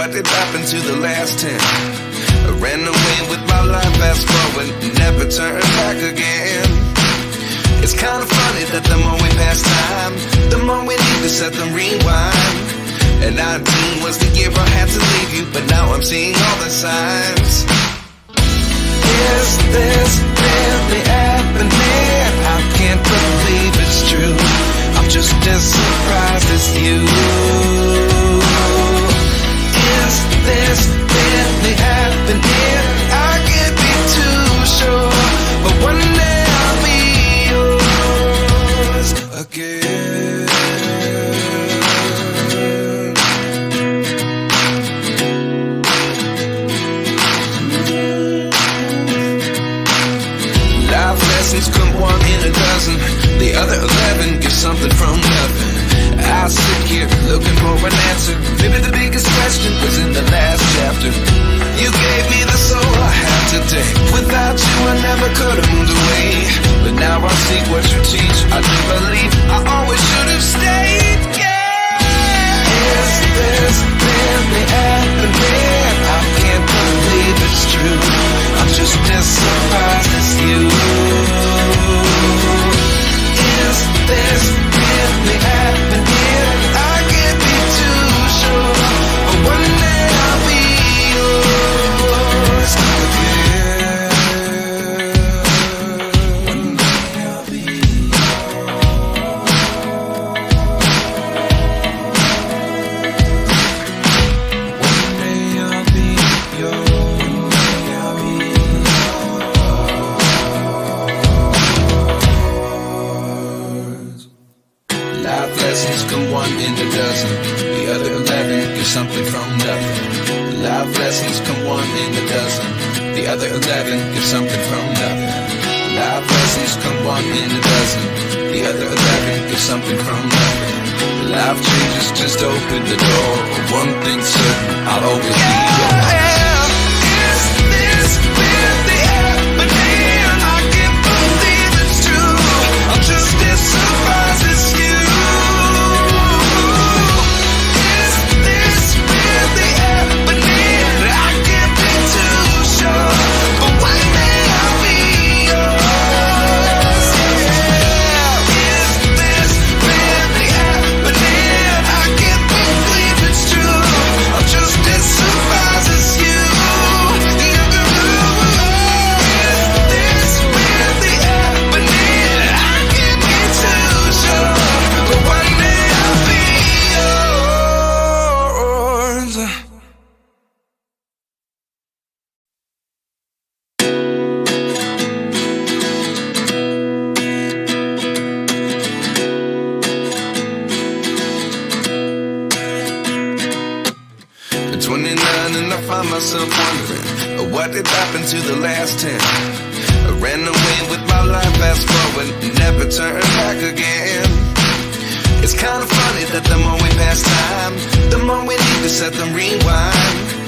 What did happen to the last 10? I ran away with my life, fast forward, never turn back again. It's kind of funny that the more we pass time, the more we need to set them rewind. And 19 was the year I had to leave you, but now I'm seeing all the signs. Is this really happening? I can't believe it's true. I'm just as surprised as you. Is this really happening? I can't be too sure, but one day I'll be yours again. Life lessons come one in a dozen. The other 11 get something from nothing. I sit here looking for an answer. Maybe the biggest question was in the last chapter. You gave me the soul I have today. Without you I never could have moved away. But now I see what you teach. I do believe I always should have stayed. Yeah. Is this really happening? I can't believe it's true. I'm just as surprised as you. Is this really happening? I can't be too sure, but one day I'll be yours again. One day I'll be yours. One day I'll be yours. Life lessons come one in a dozen. The other 11 get something from nothing. Life lessons come one in a dozen. The other 11 get something from nothing. Life lessons come one in a dozen. The other 11 get something from nothing. Life changes just open the door. One thing's certain, I'll always be yours. Is this really happening? I can't believe it's true. I'm just as surprised as you. Is this really happening? I can't be too sure, but one day I'll be yours. Yeah. Is this really happening? I can't believe it's true. I'm just as surprised as you. Is this really happening? I can't be too sure, but one day I'll be yours. 29 and I find myself wondering, what did happen to the last 10? I ran away with my life, fast forward, never turn back again. It's kind of funny that the more we pass time, the more we need to set them rewind.